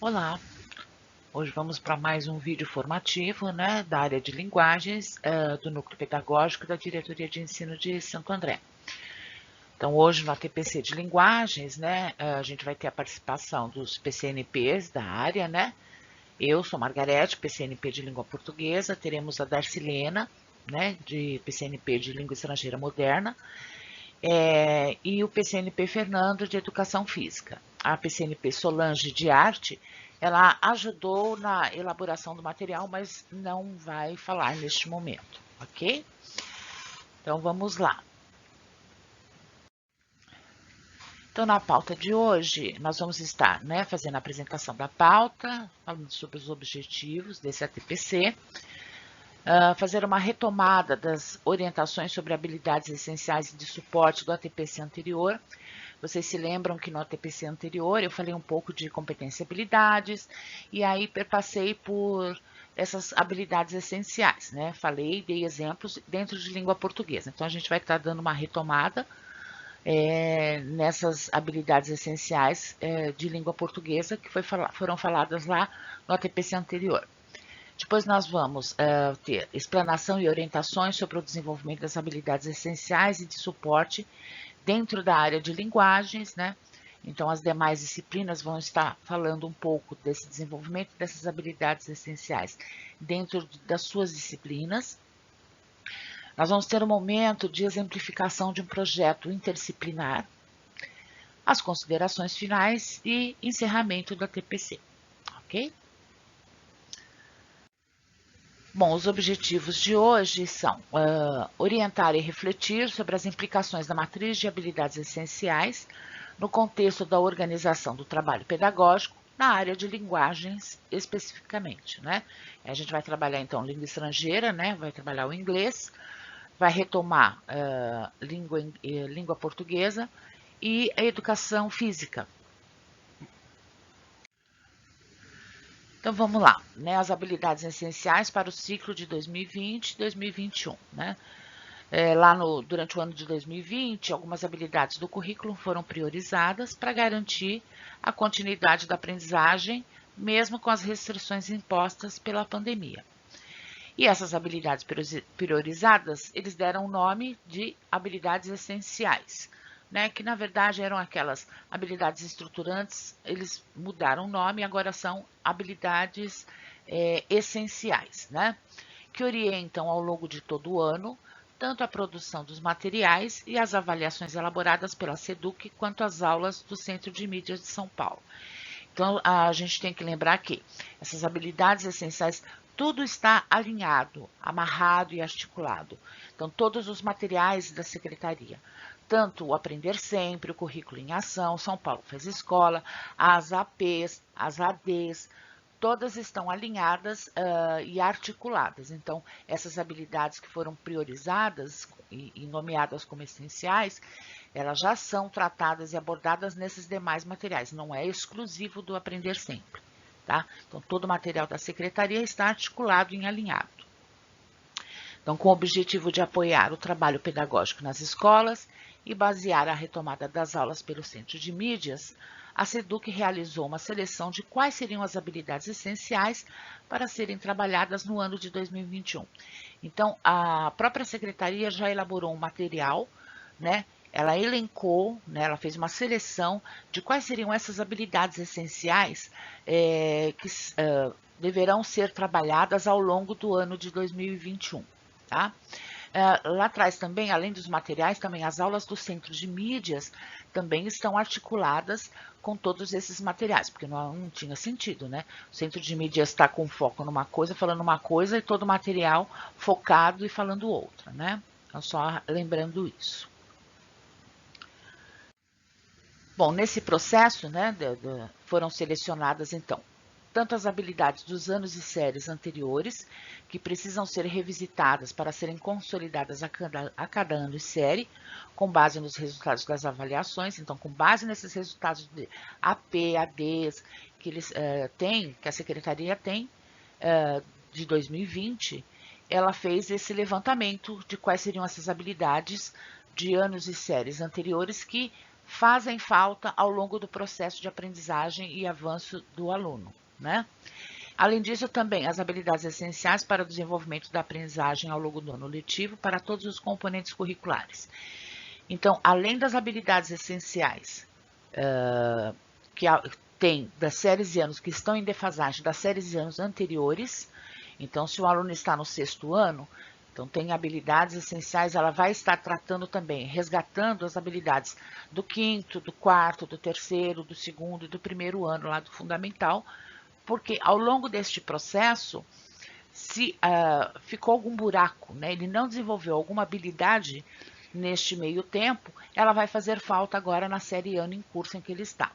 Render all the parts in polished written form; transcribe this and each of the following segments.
Olá, hoje vamos para mais um vídeo formativo, né, da área de linguagens do Núcleo Pedagógico da Diretoria de Ensino de Santo André. Então, hoje no ATPC de Linguagens, né, a gente vai ter a participação dos PCNPs da área, né. Eu sou Margarete, PCNP de Língua Portuguesa, teremos a Darcilena, né, de PCNP de Língua Estrangeira Moderna, e o PCNP Fernando de Educação Física. A PCNP Solange de Arte, ela ajudou na elaboração do material, mas não vai falar neste momento, ok? Então vamos lá. Então, na pauta de hoje, nós vamos estar, né, fazendo a apresentação da pauta, falando sobre os objetivos desse ATPC, fazer uma retomada das orientações sobre habilidades essenciais de suporte do ATPC anterior. Vocês se lembram que no ATPC anterior eu falei um pouco de competência e habilidades, e aí perpassei por essas habilidades essenciais, né? Falei, dei exemplos dentro de língua portuguesa. Então, a gente vai estar dando uma retomada nessas habilidades essenciais de língua portuguesa que foram faladas lá no ATPC anterior. Depois nós vamos ter explanação e orientações sobre o desenvolvimento das habilidades essenciais e de suporte dentro da área de linguagens, né? Então, as demais disciplinas vão estar falando um pouco desse desenvolvimento dessas habilidades essenciais dentro das suas disciplinas. Nós vamos ter um momento de exemplificação de um projeto interdisciplinar, as considerações finais e encerramento da TPC, ok? Bom, os objetivos de hoje são orientar e refletir sobre as implicações da matriz de habilidades essenciais no contexto da organização do trabalho pedagógico na área de linguagens especificamente, né? A gente vai trabalhar então língua estrangeira, né? Vai trabalhar o inglês, vai retomar língua portuguesa e a educação física. Então vamos lá, né? As habilidades essenciais para o ciclo de 2020 e 2021, né? Durante o ano de 2020, algumas habilidades do currículo foram priorizadas para garantir a continuidade da aprendizagem, mesmo com as restrições impostas pela pandemia. E essas habilidades priorizadas, eles deram o nome de habilidades essenciais, né? Que na verdade eram aquelas habilidades estruturantes, eles mudaram o nome e agora são habilidades essenciais, né? Que orientam ao longo de todo o ano tanto a produção dos materiais e as avaliações elaboradas pela SEDUC, quanto as aulas do Centro de Mídias de São Paulo. Então, a gente tem que lembrar que essas habilidades essenciais, tudo está alinhado, amarrado e articulado. Então, todos os materiais da secretaria, tanto o Aprender Sempre, o Currículo em Ação, São Paulo Faz Escola, as APs, as ADs, todas estão alinhadas e articuladas. Então, essas habilidades que foram priorizadas e nomeadas como essenciais, elas já são tratadas e abordadas nesses demais materiais, não é exclusivo do Aprender Sempre, tá? Então, todo o material da secretaria está articulado e alinhado. Então, com o objetivo de apoiar o trabalho pedagógico nas escolas e basear a retomada das aulas pelo Centro de Mídias, a SEDUC realizou uma seleção de quais seriam as habilidades essenciais para serem trabalhadas no ano de 2021. Então, a própria secretaria já elaborou um material, né? Ela elencou, né, ela fez uma seleção de quais seriam essas habilidades essenciais que deverão ser trabalhadas ao longo do ano de 2021. Tá? Lá atrás também, além dos materiais, também as aulas do Centro de Mídias também estão articuladas com todos esses materiais, porque não tinha sentido, né? O Centro de Mídias está com foco numa coisa, falando uma coisa, e todo o material focado e falando outra, né? Então, só lembrando isso. Bom, nesse processo, né, foram selecionadas, então, tanto as habilidades dos anos e séries anteriores, que precisam ser revisitadas para serem consolidadas a cada ano e série, com base nos resultados das avaliações. Então, com base nesses resultados de AP, ADs, que eles têm, que a secretaria tem, de 2020, ela fez esse levantamento de quais seriam essas habilidades de anos e séries anteriores que fazem falta ao longo do processo de aprendizagem e avanço do aluno, né? Além disso, também as habilidades essenciais para o desenvolvimento da aprendizagem ao longo do ano letivo para todos os componentes curriculares. Então, além das habilidades essenciais que tem das séries de anos que estão em defasagem das séries de anos anteriores, então se o aluno está no 6º ano, então tem habilidades essenciais, ela vai estar tratando também, resgatando as habilidades do 5º, do 4º, do 3º, do 2º e do 1º ano lá do fundamental, porque ao longo deste processo, se ficou algum buraco, né, ele não desenvolveu alguma habilidade neste meio tempo, ela vai fazer falta agora na série ano em curso em que ele está.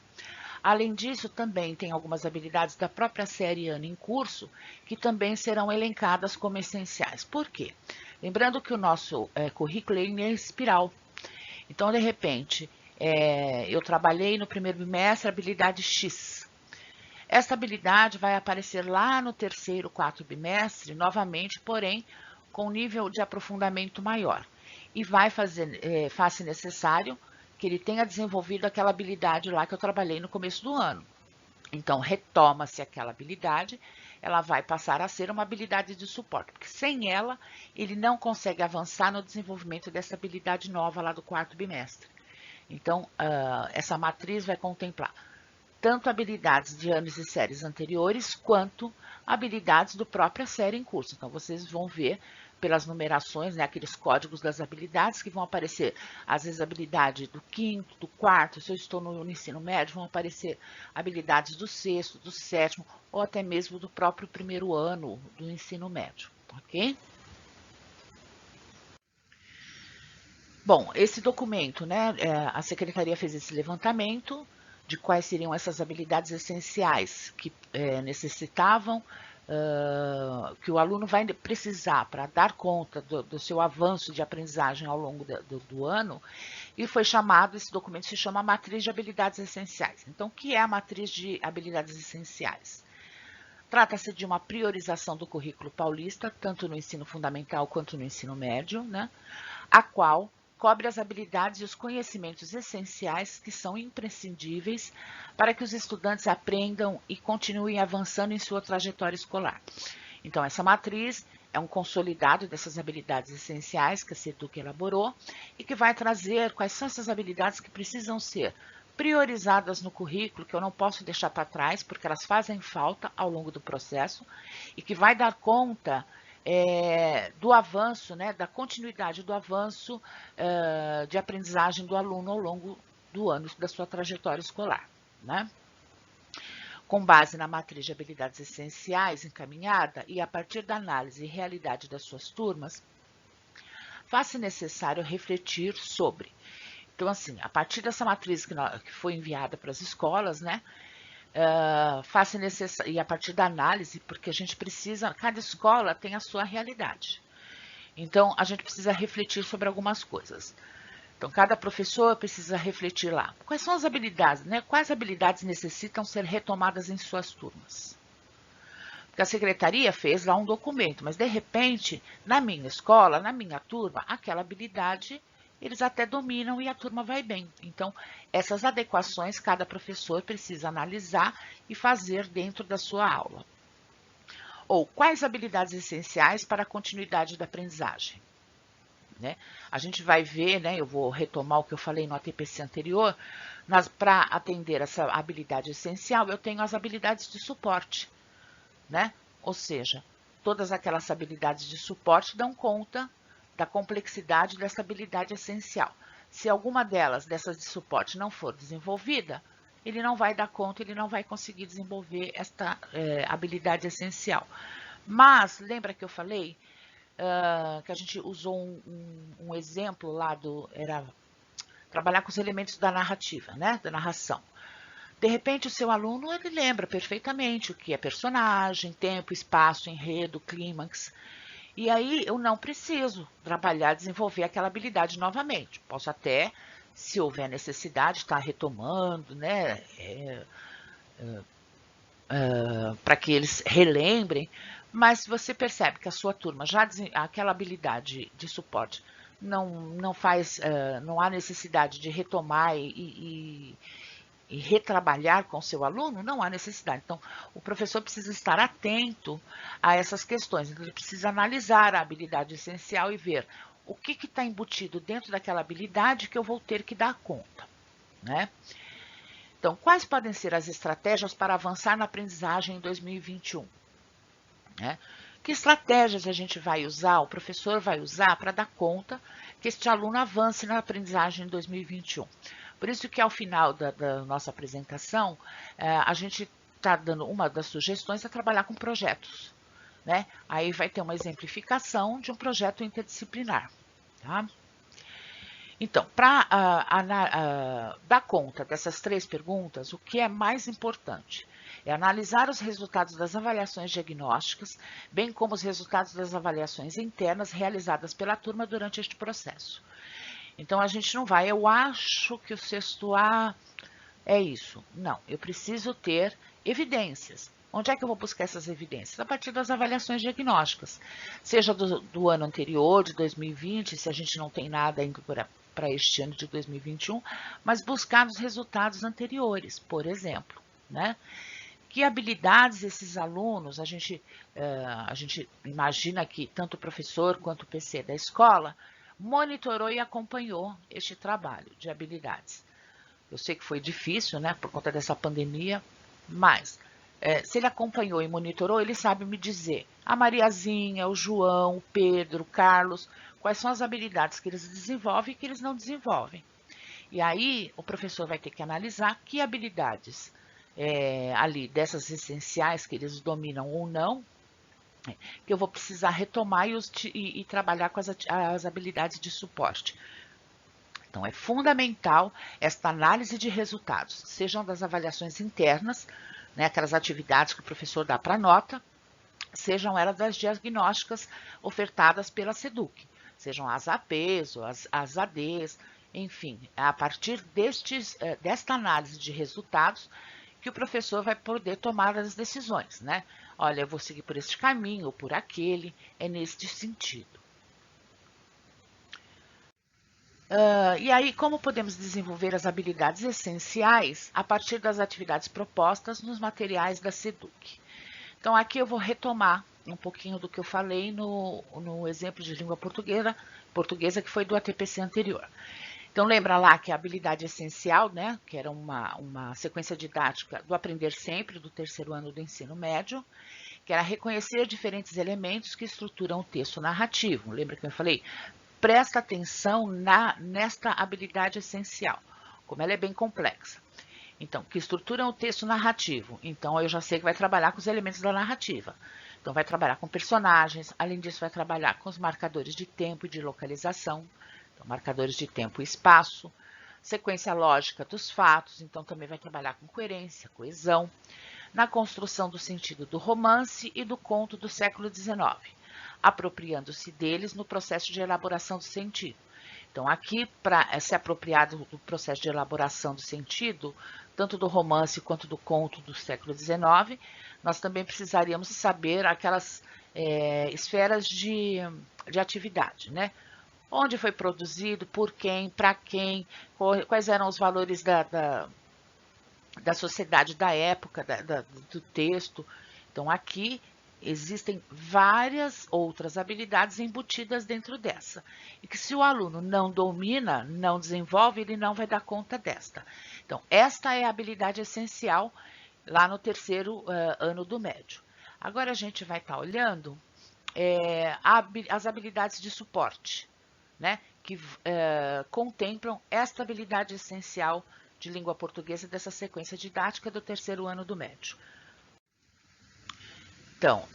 Além disso, também tem algumas habilidades da própria série ano em curso que também serão elencadas como essenciais. Por quê? Lembrando que o nosso currículo é em espiral. Então, de repente, eu trabalhei no 1º bimestre a habilidade X. Essa habilidade vai aparecer lá no 3º, 4º bimestre, novamente, porém, com nível de aprofundamento maior. E vai fazer necessário que ele tenha desenvolvido aquela habilidade lá que eu trabalhei no começo do ano. Então, retoma-se aquela habilidade, ela vai passar a ser uma habilidade de suporte, porque sem ela, ele não consegue avançar no desenvolvimento dessa habilidade nova lá do 4º bimestre. Então, essa matriz vai contemplar tanto habilidades de anos e séries anteriores, quanto habilidades do própria série em curso. Então, vocês vão ver pelas numerações, né, aqueles códigos das habilidades que vão aparecer, às vezes, habilidade do 5º, do 4º, se eu estou no ensino médio, vão aparecer habilidades do 6º, do 7º, ou até mesmo do próprio 1º ano do ensino médio, ok? Bom, esse documento, né, a Secretaria fez esse levantamento de quais seriam essas habilidades essenciais que necessitavam, que o aluno vai precisar para dar conta do seu avanço de aprendizagem ao longo do ano, e foi chamado, esse documento se chama Matriz de Habilidades Essenciais. Então, o que é a Matriz de Habilidades Essenciais? Trata-se de uma priorização do currículo paulista, tanto no ensino fundamental quanto no ensino médio, né, a qual cobre as habilidades e os conhecimentos essenciais que são imprescindíveis para que os estudantes aprendam e continuem avançando em sua trajetória escolar. Então, essa matriz é um consolidado dessas habilidades essenciais que a SEDUC elaborou e que vai trazer quais são essas habilidades que precisam ser priorizadas no currículo, que eu não posso deixar para trás, porque elas fazem falta ao longo do processo, e que vai dar conta do avanço, né, da continuidade do avanço de aprendizagem do aluno ao longo do ano da sua trajetória escolar, né? Com base na matriz de habilidades essenciais encaminhada e a partir da análise e realidade das suas turmas, faz-se necessário refletir sobre. Então, assim, a partir dessa matriz que foi enviada para as escolas, né, faça necessário, e a partir da análise, porque a gente precisa, cada escola tem a sua realidade. Então, a gente precisa refletir sobre algumas coisas. Então, cada professor precisa refletir lá. Quais são as habilidades, né? Quais habilidades necessitam ser retomadas em suas turmas? Porque a secretaria fez lá um documento, mas de repente, na minha escola, na minha turma, aquela habilidade eles até dominam e a turma vai bem. Então, essas adequações cada professor precisa analisar e fazer dentro da sua aula. Ou quais habilidades essenciais para a continuidade da aprendizagem? Né? A gente vai ver, né, eu vou retomar o que eu falei no ATPC anterior, para atender essa habilidade essencial, eu tenho as habilidades de suporte, né? Ou seja, todas aquelas habilidades de suporte dão conta da complexidade dessa habilidade essencial. Se alguma dessas de suporte, não for desenvolvida, ele não vai dar conta, ele não vai conseguir desenvolver esta habilidade essencial. Mas, lembra que eu falei que a gente usou um exemplo lá era trabalhar com os elementos da narrativa, né? Da narração. De repente, o seu aluno ele lembra perfeitamente o que é personagem, tempo, espaço, enredo, clímax. E aí eu não preciso trabalhar, desenvolver aquela habilidade novamente. Posso até, se houver necessidade, estar retomando, né? Para que eles relembrem. Mas você percebe que a sua turma, aquela habilidade de suporte, não há necessidade de retomar e retrabalhar com seu aluno, não há necessidade. Então, o professor precisa estar atento a essas questões. Então, ele precisa analisar a habilidade essencial e ver o que está embutido dentro daquela habilidade que eu vou ter que dar conta, né? Então, quais podem ser as estratégias para avançar na aprendizagem em 2021? Né? Que estratégias a gente vai usar, o professor vai usar para dar conta que este aluno avance na aprendizagem em 2021? Por isso que ao final da nossa apresentação, a gente está dando uma das sugestões é trabalhar com projetos, né? Aí vai ter uma exemplificação de um projeto interdisciplinar, tá? Então, para dar conta dessas 3 perguntas, o que é mais importante é analisar os resultados das avaliações diagnósticas, bem como os resultados das avaliações internas realizadas pela turma durante este processo. Então, a gente não vai, eu acho que o sexto A é isso. Não, eu preciso ter evidências. Onde é que eu vou buscar essas evidências? A partir das avaliações diagnósticas, seja do ano anterior, de 2020, se a gente não tem nada ainda para este ano de 2021, mas buscar os resultados anteriores, por exemplo, né? Que habilidades esses alunos, a gente imagina que tanto o professor quanto o PC da escola monitorou e acompanhou este trabalho de habilidades. Eu sei que foi difícil, né, por conta dessa pandemia, mas se ele acompanhou e monitorou, ele sabe me dizer, a Mariazinha, o João, o Pedro, o Carlos, quais são as habilidades que eles desenvolvem e que eles não desenvolvem. E aí o professor vai ter que analisar que habilidades ali dessas essenciais que eles dominam ou não, que eu vou precisar retomar e trabalhar com as habilidades de suporte. Então, é fundamental esta análise de resultados, sejam das avaliações internas, né, aquelas atividades que o professor dá para nota, sejam elas das diagnósticas ofertadas pela SEDUC, sejam as APs ou as ADs, enfim, a partir desta análise de resultados que o professor vai poder tomar as decisões, né? Olha, eu vou seguir por este caminho ou por aquele, é neste sentido. E aí, como podemos desenvolver as habilidades essenciais a partir das atividades propostas nos materiais da SEDUC? Então, aqui eu vou retomar um pouquinho do que eu falei no exemplo de língua portuguesa que foi do ATPC anterior. Então, lembra lá que a habilidade essencial, né, que era uma sequência didática do Aprender Sempre, do 3º ano do ensino médio, que era reconhecer diferentes elementos que estruturam o texto narrativo. Lembra que eu falei? Presta atenção nesta habilidade essencial, como ela é bem complexa. Então, que estruturam o texto narrativo. Então, eu já sei que vai trabalhar com os elementos da narrativa. Então, vai trabalhar com personagens, além disso, vai trabalhar com os marcadores de tempo e de localização, então, marcadores de tempo e espaço, sequência lógica dos fatos, então também vai trabalhar com coerência, coesão, na construção do sentido do romance e do conto do século XIX, apropriando-se deles no processo de elaboração do sentido. Então, aqui, para se apropriar do processo de elaboração do sentido, tanto do romance quanto do conto do século XIX, nós também precisaríamos saber aquelas esferas de atividade, né? Onde foi produzido, por quem, para quem, quais eram os valores da sociedade da época, do texto. Então, aqui existem várias outras habilidades embutidas dentro dessa. E que se o aluno não domina, não desenvolve, ele não vai dar conta desta. Então, esta é a habilidade essencial lá no 3º ano do médio. Agora a gente vai estar olhando as habilidades de suporte, né? Que contemplam esta habilidade essencial de língua portuguesa dessa sequência didática do 3º ano do médio. Então,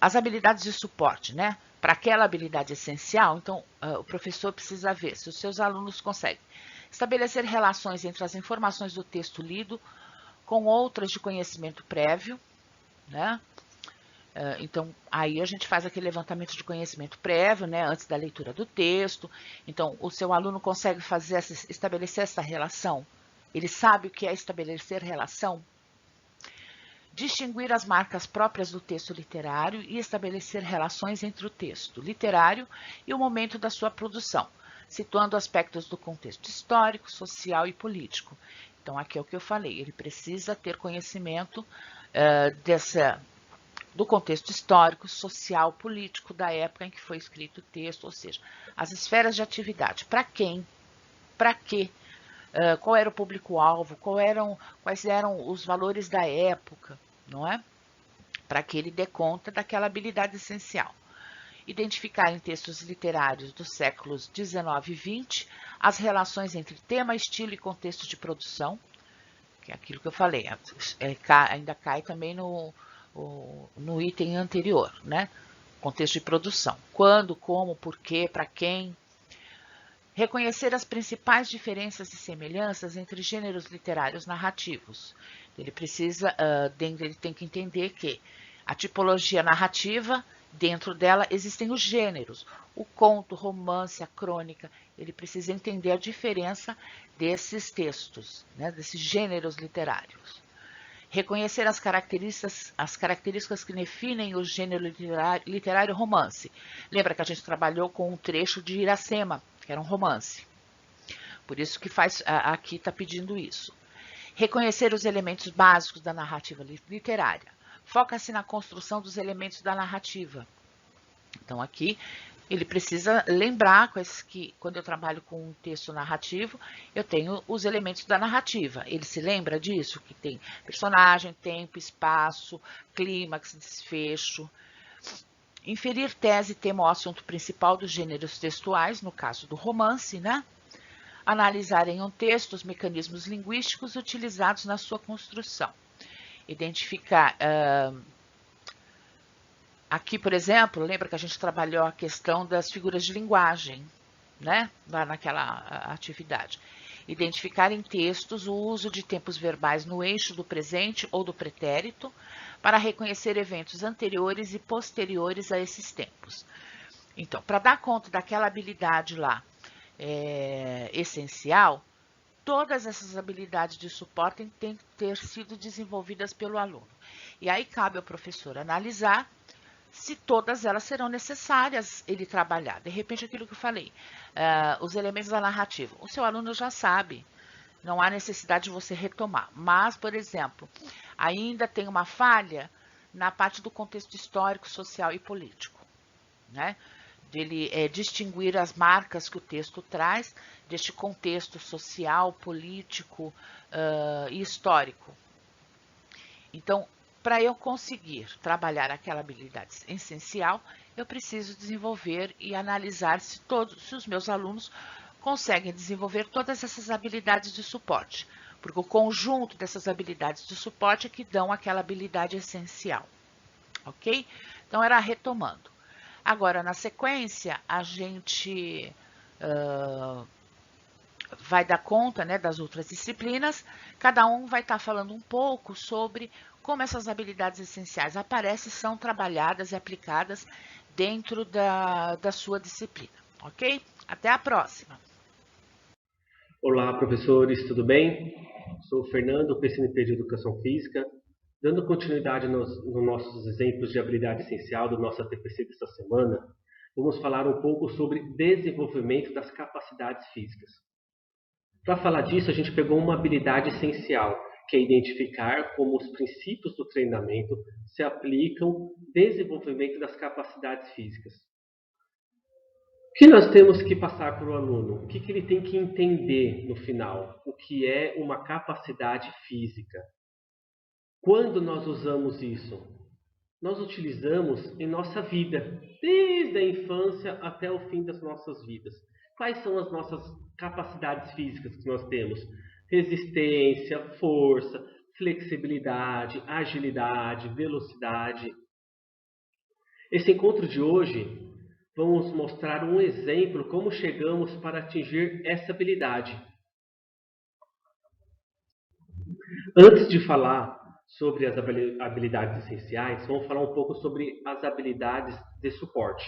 as habilidades de suporte, né? Para aquela habilidade essencial, então, o professor precisa ver se os seus alunos conseguem estabelecer relações entre as informações do texto lido com outras de conhecimento prévio, né? Então, aí a gente faz aquele levantamento de conhecimento prévio, né, antes da leitura do texto. Então, o seu aluno consegue estabelecer essa relação? Ele sabe o que é estabelecer relação? distinguir as marcas próprias do texto literário e estabelecer relações entre o texto literário e o momento da sua produção, situando aspectos do contexto histórico, social e político. Então, aqui é o que eu falei, ele precisa ter conhecimento do contexto histórico, social, político da época em que foi escrito o texto, ou seja, as esferas de atividade. Para quem? Para quê? Qual era o público-alvo? Quais eram os valores da época, não é? Para que ele dê conta daquela habilidade essencial. Identificar em textos literários dos séculos 19 e 20 as relações entre tema, estilo e contexto de produção, que é aquilo que eu falei, ainda cai também no item anterior, né? Contexto de produção. Quando, como, por quê, para quem. Reconhecer as principais diferenças e semelhanças entre gêneros literários narrativos. Ele ele tem que entender que a tipologia narrativa, dentro dela existem os gêneros, o conto, o romance, a crônica. Ele precisa entender a diferença desses textos, né, desses gêneros literários. Reconhecer as características que definem o gênero literário romance. Lembra que a gente trabalhou com um trecho de Iracema, que era um romance. Por isso que aqui está pedindo isso. Reconhecer os elementos básicos da narrativa literária. Foca-se na construção dos elementos da narrativa. Então, aqui ele precisa lembrar que quando eu trabalho com um texto narrativo, eu tenho os elementos da narrativa. Ele se lembra disso? Que tem personagem, tempo, espaço, clímax, desfecho. Inferir tese, tema ou assunto principal dos gêneros textuais, no caso do romance, né? Analisar em um texto os mecanismos linguísticos utilizados na sua construção. Identificar... Aqui, por exemplo, lembra que a gente trabalhou a questão das figuras de linguagem, né? Lá naquela atividade. Identificar em textos o uso de tempos verbais no eixo do presente ou do pretérito para reconhecer eventos anteriores e posteriores a esses tempos. Então, para dar conta daquela habilidade lá essencial, todas essas habilidades de suporte têm que ter sido desenvolvidas pelo aluno. E aí cabe ao professor analisar se todas elas serão necessárias ele trabalhar. De repente, aquilo que eu falei, os elementos da narrativa. O seu aluno já sabe, não há necessidade de você retomar. Mas, por exemplo, ainda tem uma falha na parte do contexto histórico, social e político, né? Dele distinguir as marcas que o texto traz deste contexto social, político e histórico. Então, para eu conseguir trabalhar aquela habilidade essencial, eu preciso desenvolver e analisar se os meus alunos conseguem desenvolver todas essas habilidades de suporte, porque o conjunto dessas habilidades de suporte é que dão aquela habilidade essencial, ok? Então, era retomando. Agora, na sequência, a gente vai dar conta, né, das outras disciplinas, cada um vai estar falando um pouco sobre como essas habilidades essenciais aparecem, são trabalhadas e aplicadas dentro da sua disciplina, ok? Até a próxima! Olá, professores, tudo bem? Sou o Fernando, PCNP de Educação Física. Dando continuidade nos nossos exemplos de habilidade essencial do nosso TPC desta semana, vamos falar um pouco sobre desenvolvimento das capacidades físicas. Para falar disso, a gente pegou uma habilidade essencial, que é identificar como os princípios do treinamento se aplicam no desenvolvimento das capacidades físicas. O que nós temos que passar para o aluno? O que ele tem que entender no final? O que é uma capacidade física? Quando nós usamos isso? Nós utilizamos em nossa vida, desde a infância até o fim das nossas vidas. Quais são as nossas capacidades físicas que nós temos? Resistência, força, flexibilidade, agilidade, velocidade. Esse encontro de hoje, vamos mostrar um exemplo como chegamos para atingir essa habilidade. Antes de falar sobre as habilidades essenciais, vamos falar um pouco sobre as habilidades de suporte.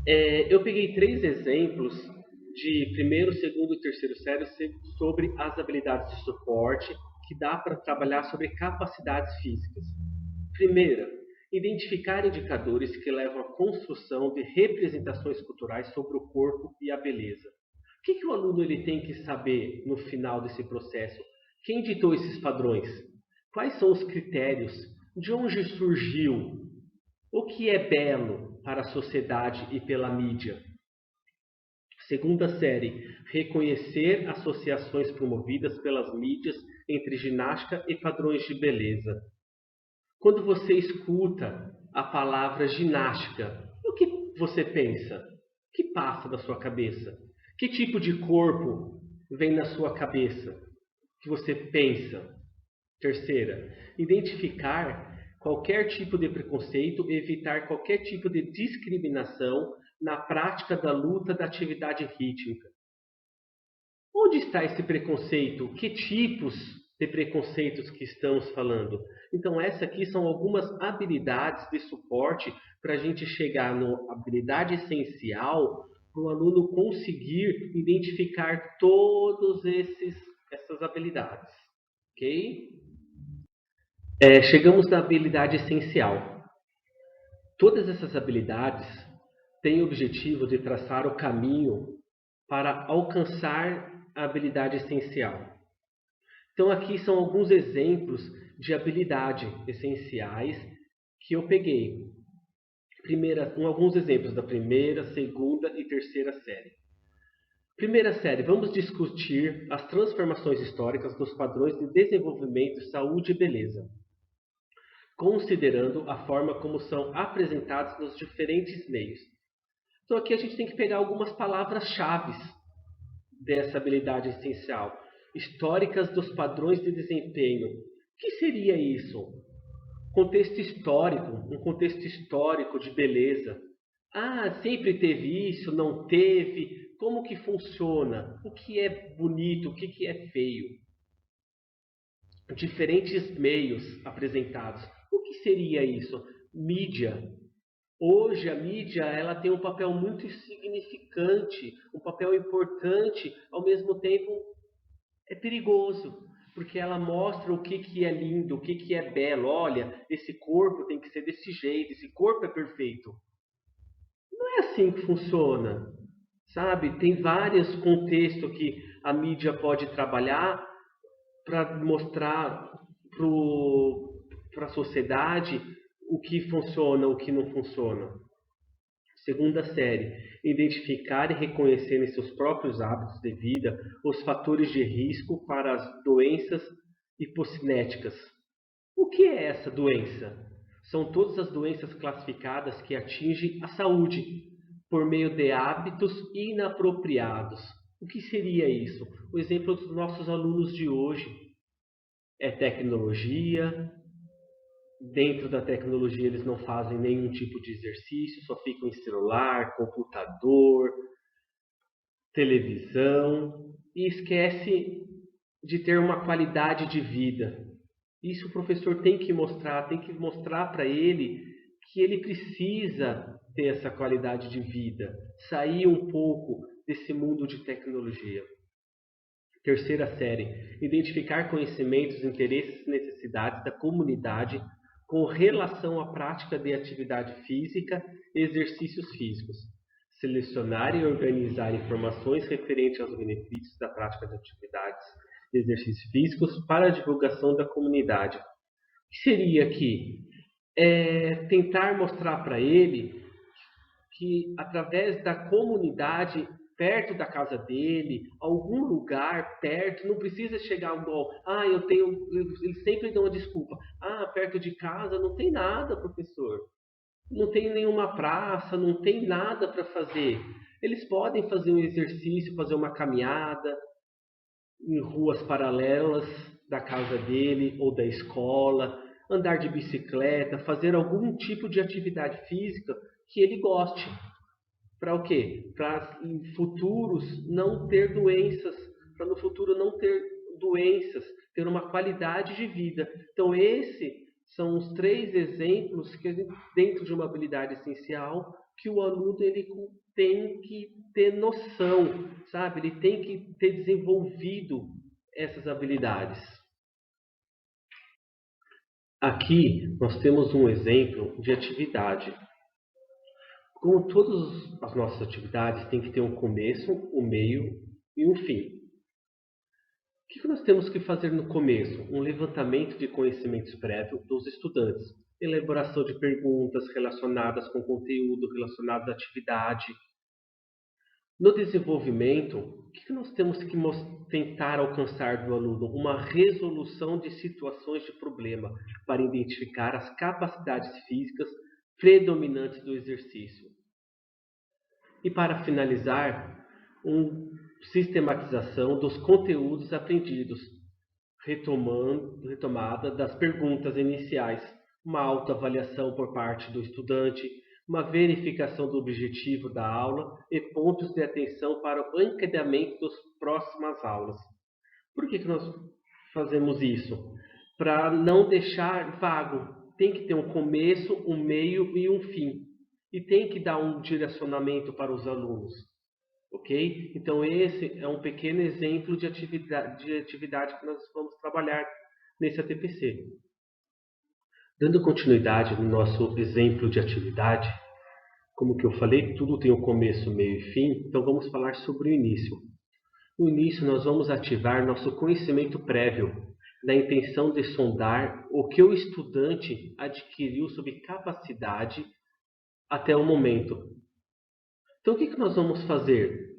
Eu peguei 3 exemplos de primeiro, segundo e terceiro série sobre as habilidades de suporte que dá para trabalhar sobre capacidades físicas. Primeira, identificar indicadores que levam à construção de representações culturais sobre o corpo e a beleza. O que o aluno ele tem que saber no final desse processo? Quem ditou esses padrões? Quais são os critérios? De onde surgiu? O que é belo para a sociedade e pela mídia? Segunda série, reconhecer associações promovidas pelas mídias entre ginástica e padrões de beleza. Quando você escuta a palavra ginástica, o que você pensa? O que passa na sua cabeça? Que tipo de corpo vem na sua cabeça? O que você pensa? Terceira, identificar qualquer tipo de preconceito e evitar qualquer tipo de discriminação na prática da luta da atividade rítmica. Onde está esse preconceito? Que tipos de preconceitos que estamos falando? Então, essas aqui são algumas habilidades de suporte para a gente chegar na habilidade essencial para o aluno conseguir identificar todas essas habilidades. Ok? Chegamos na habilidade essencial. Todas essas habilidades têm o objetivo de traçar o caminho para alcançar a habilidade essencial. Então aqui são alguns exemplos de habilidade essenciais que eu peguei. Alguns exemplos da primeira, segunda e terceira série. Primeira série, vamos discutir as transformações históricas dos padrões de desenvolvimento, saúde e beleza, considerando a forma como são apresentados nos diferentes meios. Então aqui a gente tem que pegar algumas palavras-chave dessa habilidade essencial. Históricas dos padrões de desempenho. O que seria isso? Contexto histórico, um contexto histórico de beleza. Ah, sempre teve isso, não teve? Como que funciona? O que é bonito, o que é feio? Diferentes meios apresentados. O que seria isso? Mídia. Hoje a mídia ela tem um papel muito significante, um papel importante, ao mesmo tempo é perigoso, porque ela mostra o que é lindo, o que é belo. Olha, esse corpo tem que ser desse jeito, esse corpo é perfeito. Não é assim que funciona, sabe? Tem vários contextos que a mídia pode trabalhar para mostrar para a sociedade o que funciona, o que não funciona. Segunda série, identificar e reconhecer em seus próprios hábitos de vida os fatores de risco para as doenças hipocinéticas. O que é essa doença? São todas as doenças classificadas que atingem a saúde por meio de hábitos inapropriados. O que seria isso? O exemplo dos nossos alunos de hoje é tecnologia. Dentro da tecnologia eles não fazem nenhum tipo de exercício, só ficam em celular, computador, televisão e esquece de ter uma qualidade de vida. Isso o professor tem que mostrar para ele que ele precisa ter essa qualidade de vida, sair um pouco desse mundo de tecnologia. Terceira série, identificar conhecimentos, interesses e necessidades da comunidade com relação à prática de atividade física e exercícios físicos. Selecionar e organizar informações referentes aos benefícios da prática de atividades e exercícios físicos para a divulgação da comunidade. O que seria aqui? Tentar mostrar para ele que através da comunidade perto da casa dele, algum lugar perto, não precisa chegar igual, eles sempre dão uma desculpa, perto de casa não tem nada, professor, não tem nenhuma praça, não tem nada para fazer. Eles podem fazer um exercício, fazer uma caminhada em ruas paralelas da casa dele ou da escola, andar de bicicleta, fazer algum tipo de atividade física que ele goste. Para o quê? Para em futuros não ter doenças, para no futuro não ter doenças, ter uma qualidade de vida. Então esses são os 3 exemplos que dentro de uma habilidade essencial que o aluno ele tem que ter noção, sabe? Ele tem que ter desenvolvido essas habilidades. Aqui nós temos um exemplo de atividade. Como todas as nossas atividades têm que ter um começo, um meio e um fim. O que nós temos que fazer no começo? Um levantamento de conhecimentos prévios dos estudantes, elaboração de perguntas relacionadas com o conteúdo, relacionadas à atividade. No desenvolvimento, o que nós temos que tentar alcançar do aluno? Uma resolução de situações de problema para identificar as capacidades físicas predominantes do exercício. E para finalizar, uma sistematização dos conteúdos aprendidos, retomada das perguntas iniciais, uma autoavaliação por parte do estudante, uma verificação do objetivo da aula e pontos de atenção para o encadeamento das próximas aulas. Por que nós fazemos isso? Para não deixar vago. Tem que ter um começo, um meio e um fim. E tem que dar um direcionamento para os alunos. Ok? Então esse é um pequeno exemplo de atividade que nós vamos trabalhar nesse ATPC. Dando continuidade no nosso exemplo de atividade, como que eu falei, tudo tem um começo, meio e fim, então vamos falar sobre o início. No início nós vamos ativar nosso conhecimento prévio, da intenção de sondar o que o estudante adquiriu sobre capacidade até o momento. Então o que nós vamos fazer?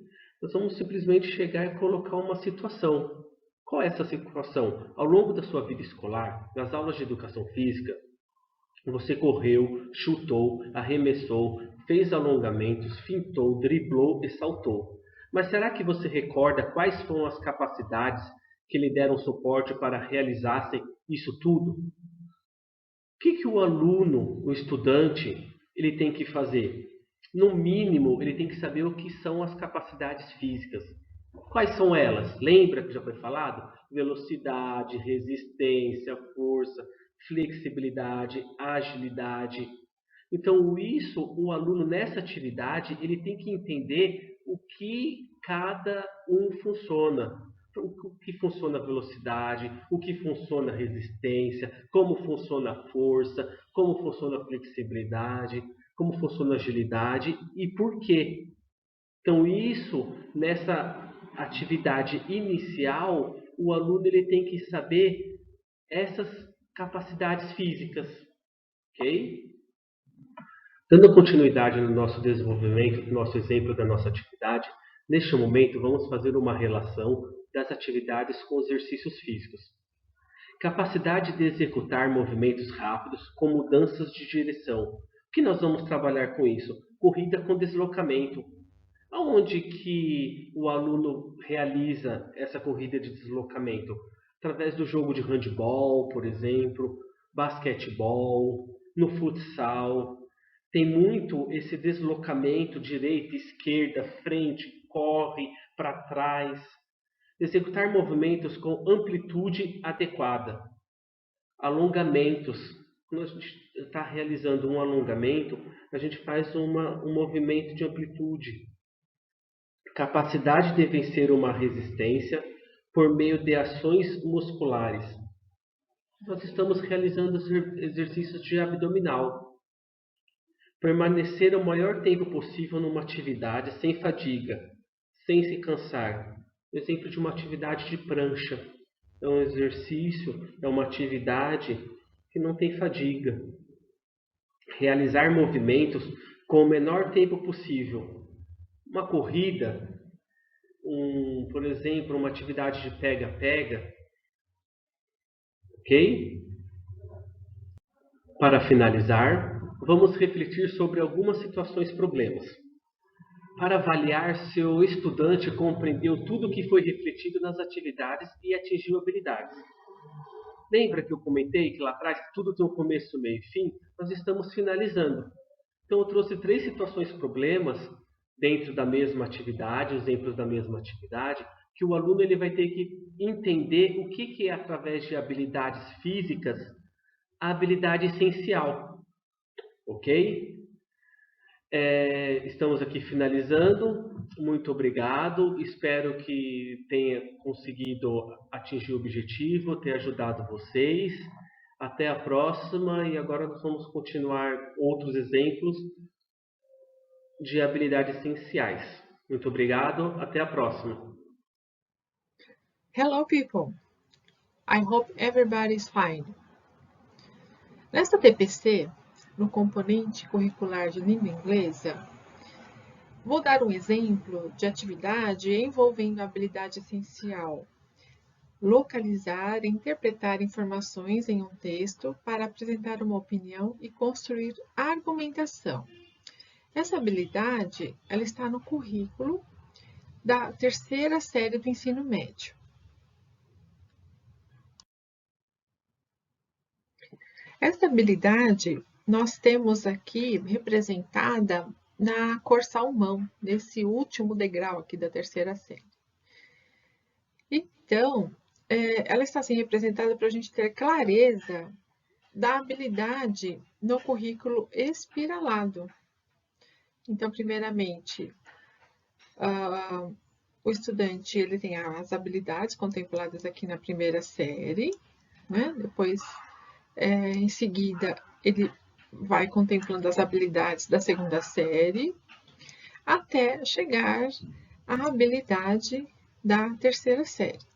Nós vamos simplesmente chegar e colocar uma situação. Qual é essa situação? Ao longo da sua vida escolar, nas aulas de educação física, você correu, chutou, arremessou, fez alongamentos, fintou, driblou e saltou. Mas será que você recorda quais foram as capacidades que lhe deram suporte para realizassem isso tudo? O que o aluno, o estudante, ele tem que fazer? No mínimo, ele tem que saber o que são as capacidades físicas. Quais são elas? Lembra que já foi falado? Velocidade, resistência, força, flexibilidade, agilidade. Então, isso, o aluno nessa atividade, ele tem que entender o que cada um funciona. O que funciona a velocidade, o que funciona a resistência, como funciona a força, como funciona a flexibilidade, como funciona a agilidade e por quê. Então, isso, nessa atividade inicial, o aluno ele tem que saber essas capacidades físicas, ok? Dando continuidade no nosso desenvolvimento, no nosso exemplo da nossa atividade, neste momento vamos fazer uma relação das atividades com os exercícios físicos. Capacidade de executar movimentos rápidos com mudanças de direção. O que nós vamos trabalhar com isso? Corrida com deslocamento. Aonde que o aluno realiza essa corrida de deslocamento? Através do jogo de handball, por exemplo, basquetebol, no futsal. Tem muito esse deslocamento direita, esquerda, frente, corre, para trás. Executar movimentos com amplitude adequada. Alongamentos. Quando a gente está realizando um alongamento, a gente faz um movimento de amplitude. Capacidade de vencer uma resistência por meio de ações musculares. Nós estamos realizando exercícios de abdominal. Permanecer o maior tempo possível numa atividade sem fadiga, sem se cansar. Exemplo de uma atividade de prancha. É um exercício, é uma atividade que não tem fadiga. Realizar movimentos com o menor tempo possível. Uma corrida, por exemplo, uma atividade de pega-pega, ok? Para finalizar, vamos refletir sobre algumas situações problemas. Para avaliar se o estudante compreendeu tudo o que foi refletido nas atividades e atingiu habilidades. Lembra que eu comentei que lá atrás tudo tem um começo, meio e fim? Nós estamos finalizando. Então eu trouxe 3 situações problemas dentro da mesma atividade, exemplos da mesma atividade, que o aluno ele vai ter que entender o que é, através de habilidades físicas, a habilidade essencial. Ok? Estamos aqui finalizando. Muito obrigado. Espero que tenha conseguido atingir o objetivo, ter ajudado vocês. Até a próxima, e agora nós vamos continuar outros exemplos de habilidades essenciais. Muito obrigado, até a próxima. Hello people, I hope everybody is fine. Nesta TPC, no componente curricular de língua inglesa, vou dar um exemplo de atividade envolvendo a habilidade essencial: localizar e interpretar informações em um texto para apresentar uma opinião e construir argumentação. Essa habilidade ela está no currículo da terceira série do ensino médio. Essa habilidade nós temos aqui representada na cor salmão, nesse último degrau aqui da terceira série. Então, ela está assim representada para a gente ter clareza da habilidade no currículo espiralado. Então, primeiramente, o estudante ele tem as habilidades contempladas aqui na primeira série, né? Depois, em seguida, ele vai contemplando as habilidades da segunda série, até chegar à habilidade da terceira série.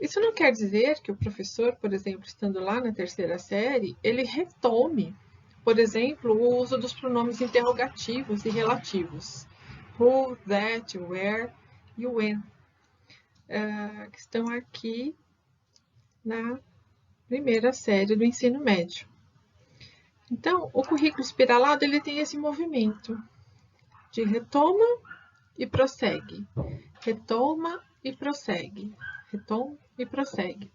Isso não quer dizer que o professor, por exemplo, estando lá na terceira série, ele retome, por exemplo, o uso dos pronomes interrogativos e relativos. Who, that, where e when, que estão aqui na primeira série do ensino médio. Então, o currículo espiralado ele tem esse movimento de retoma e prossegue, retoma e prossegue, retoma e prossegue.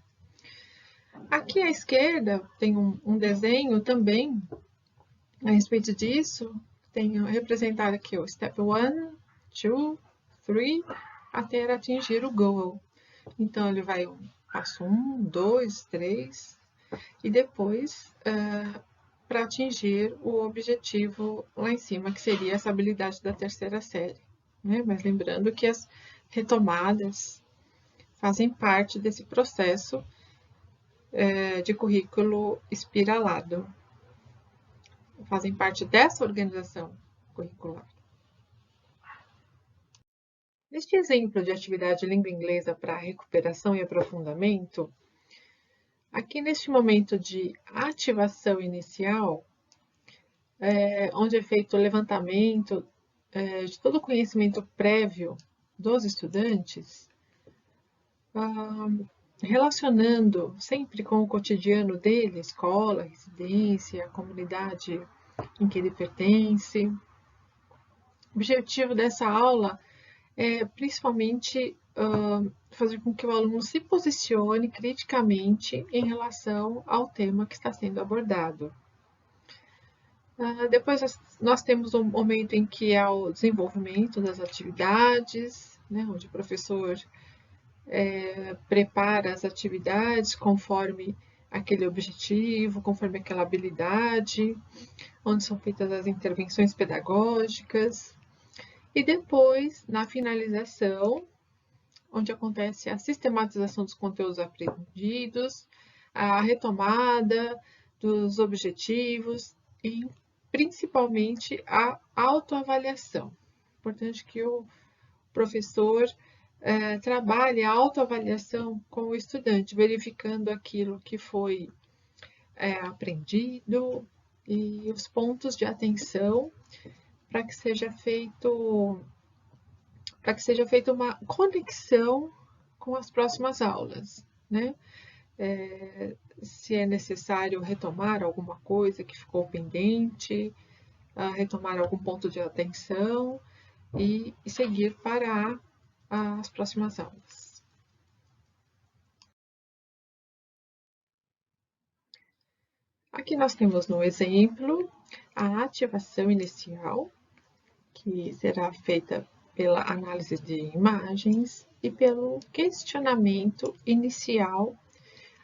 Aqui à esquerda tem um desenho também a respeito disso. Tenho representado aqui o step 1, 2, 3, até atingir o goal. Então, ele vai passo 1, 2, 3, e depois para atingir o objetivo lá em cima, que seria essa habilidade da terceira série, né? Mas lembrando que as retomadas fazem parte desse processo de currículo espiralado, fazem parte dessa organização curricular. Neste exemplo de atividade de língua inglesa para recuperação e aprofundamento, aqui neste momento de ativação inicial, onde é feito o levantamento de todo o conhecimento prévio dos estudantes, relacionando sempre com o cotidiano dele, escola, residência, comunidade em que ele pertence. O objetivo dessa aula é principalmente fazer com que o aluno se posicione criticamente em relação ao tema que está sendo abordado. Depois nós temos um momento em que é o desenvolvimento das atividades, né, onde o professor prepara as atividades conforme aquele objetivo, conforme aquela habilidade, onde são feitas as intervenções pedagógicas. E depois, na finalização, onde acontece a sistematização dos conteúdos aprendidos, a retomada dos objetivos e, principalmente, a autoavaliação. Importante que o professor trabalhe a autoavaliação com o estudante, verificando aquilo que foi aprendido e os pontos de atenção para que seja feita uma conexão com as próximas aulas, né? Se é necessário retomar alguma coisa que ficou pendente, retomar algum ponto de atenção e seguir para as próximas aulas. Aqui nós temos no exemplo a ativação inicial, que será feita pela análise de imagens e pelo questionamento inicial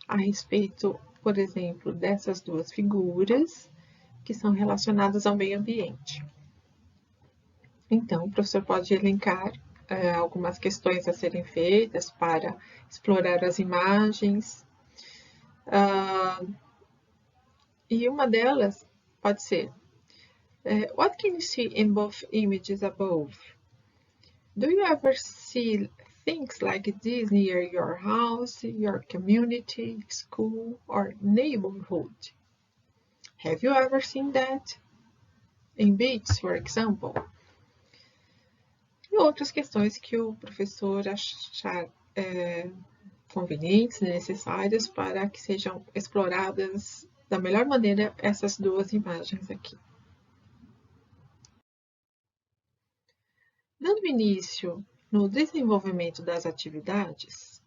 a respeito, por exemplo, dessas duas figuras que são relacionadas ao meio ambiente. Então, o professor pode elencar algumas questões a serem feitas para explorar as imagens, E uma delas pode ser: What can you see in both images above? Do you ever see things like this near your house, your community, school, or neighborhood? Have you ever seen that? In beaches, for example. E outras questões que o professor achar convenientes, necessárias para que sejam exploradas da melhor maneira essas duas imagens aqui. Dando início no desenvolvimento das atividades,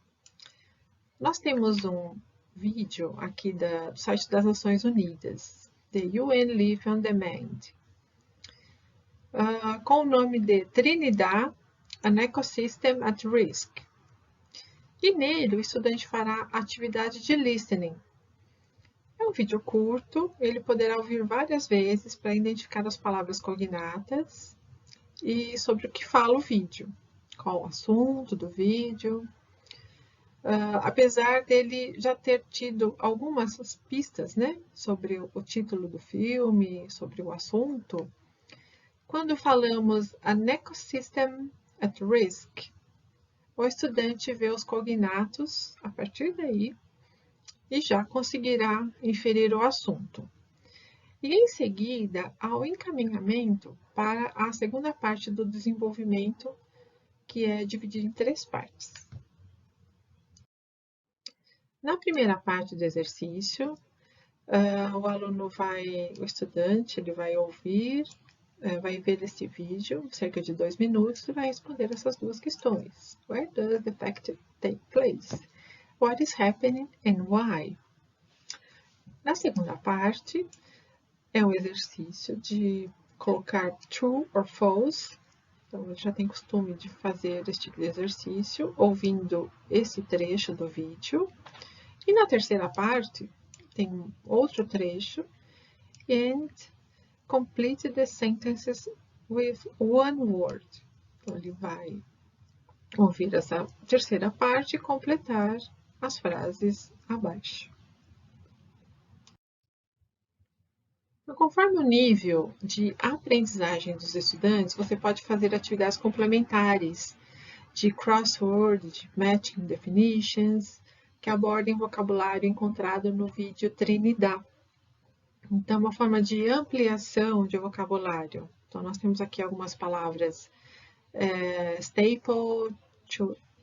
nós temos um vídeo aqui do site das Nações Unidas, The UN Live on Demand, com o nome de Trinidad, An Ecosystem at Risk. E nele o estudante fará a atividade de listening. É um vídeo curto, ele poderá ouvir várias vezes para identificar as palavras cognatas e sobre o que fala o vídeo, qual o assunto do vídeo. Apesar dele já ter tido algumas pistas, né, sobre o título do filme, sobre o assunto, quando falamos An Ecosystem at Risk, o estudante vê os cognatos a partir daí e já conseguirá inferir o assunto. E em seguida, há o encaminhamento para a segunda parte do desenvolvimento, que é dividido em 3 partes. Na primeira parte do exercício, o estudante vai ouvir, vai ver esse vídeo, cerca de 2 minutos, e vai responder essas duas questões. Where does the fact take place? What is happening and why? Na segunda parte, é um exercício de colocar true or false. Então, ele já tem costume de fazer esse tipo de exercício, ouvindo esse trecho do vídeo. E na terceira parte, tem outro trecho, and complete the sentences with one word. Então, ele vai ouvir essa terceira parte e completar as frases abaixo. Conforme o nível de aprendizagem dos estudantes, você pode fazer atividades complementares de crossword, de matching definitions, que abordem vocabulário encontrado no vídeo Trinidad. Então, uma forma de ampliação de vocabulário. Então, nós temos aqui algumas palavras: staple,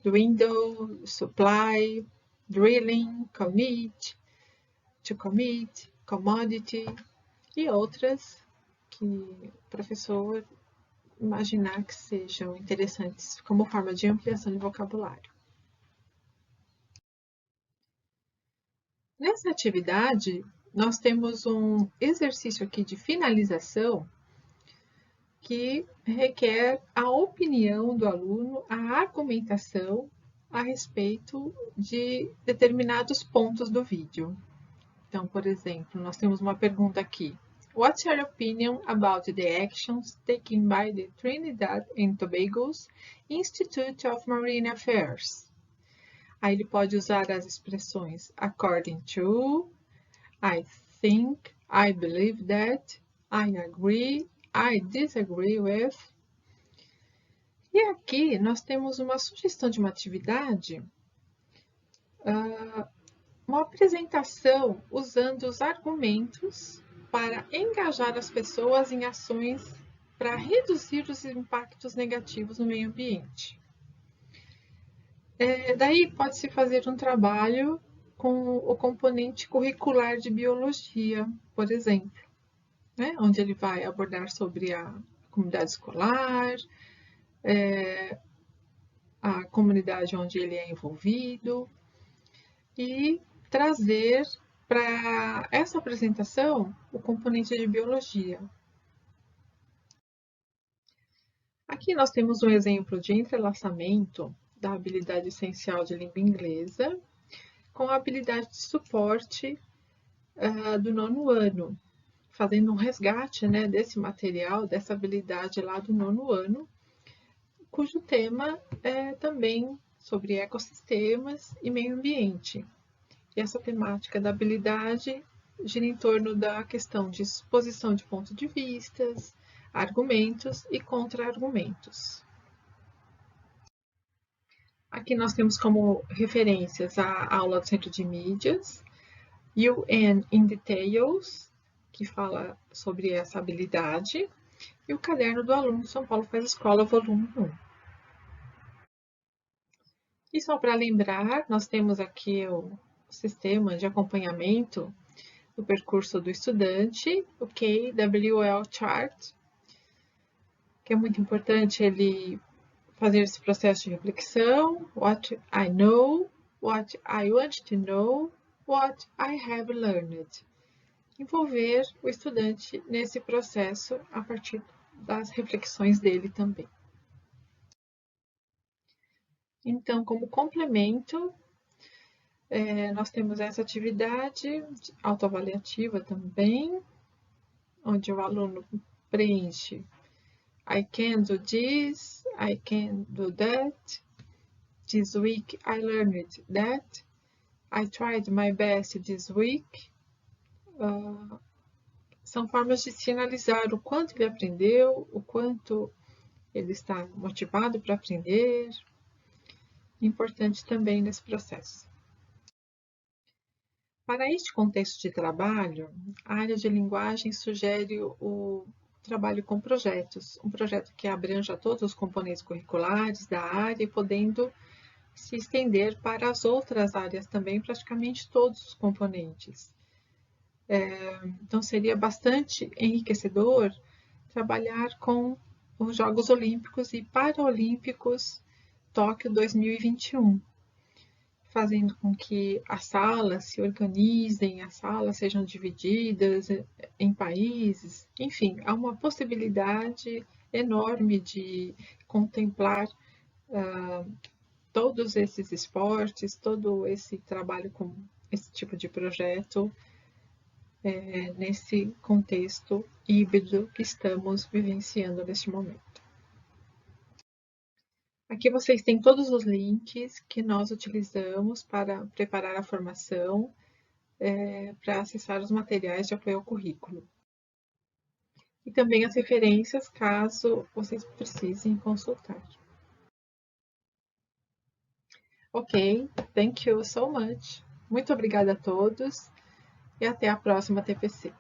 dwindle, supply, drilling, commit, to commit, commodity, e outras que o professor imaginar que sejam interessantes como forma de ampliação de vocabulário. Nessa atividade, nós temos um exercício aqui de finalização que requer a opinião do aluno, a argumentação a respeito de determinados pontos do vídeo. Então, por exemplo, nós temos uma pergunta aqui. What's your opinion about the actions taken by the Trinidad and Tobago's Institute of Marine Affairs? Aí ele pode usar as expressões according to, I think, I believe that, I agree, I disagree with. E aqui nós temos uma sugestão de uma atividade, uma apresentação usando os argumentos para engajar as pessoas em ações para reduzir os impactos negativos no meio ambiente. Daí pode-se fazer um trabalho com o componente curricular de biologia, por exemplo, né? Onde ele vai abordar sobre a comunidade escolar, a comunidade onde ele é envolvido, e trazer para essa apresentação o componente de biologia. Aqui nós temos um exemplo de entrelaçamento da habilidade essencial de língua inglesa com a habilidade de suporte do 9º ano, fazendo um resgate, né, desse material, dessa habilidade lá do 9º ano, cujo tema é também sobre ecossistemas e meio ambiente. E essa temática da habilidade gira em torno da questão de exposição de pontos de vistas, argumentos e contra-argumentos. Aqui nós temos como referências a aula do Centro de Mídias, UN in Details, que fala sobre essa habilidade, e o caderno do aluno São Paulo Faz Escola, volume 1. E só para lembrar, nós temos aqui o sistema de acompanhamento do percurso do estudante, o KWL Chart, que é muito importante ele fazer esse processo de reflexão, what I know, what I want to know, what I have learned. Envolver o estudante nesse processo a partir das reflexões dele também. Então, como complemento, nós temos essa atividade autoavaliativa também, onde o aluno preenche I can do this, I can do that, this week I learned that, I tried my best this week. São formas de sinalizar o quanto ele aprendeu, o quanto ele está motivado para aprender. Importante também nesse processo. Para este contexto de trabalho, a área de linguagem sugere o trabalho com projetos, um projeto que abranja todos os componentes curriculares da área, podendo se estender para as outras áreas também, praticamente todos os componentes. Então, seria bastante enriquecedor trabalhar com os Jogos Olímpicos e Paralímpicos Tóquio 2021, fazendo com que as salas se organizem, as salas sejam divididas em países, enfim, há uma possibilidade enorme de contemplar todos esses esportes, todo esse trabalho com esse tipo de projeto, nesse contexto híbrido que estamos vivenciando neste momento. Aqui vocês têm todos os links que nós utilizamos para preparar a formação, para acessar os materiais de apoio ao currículo. E também as referências, caso vocês precisem consultar. Ok, thank you so much. Muito obrigada a todos e até a próxima TPC.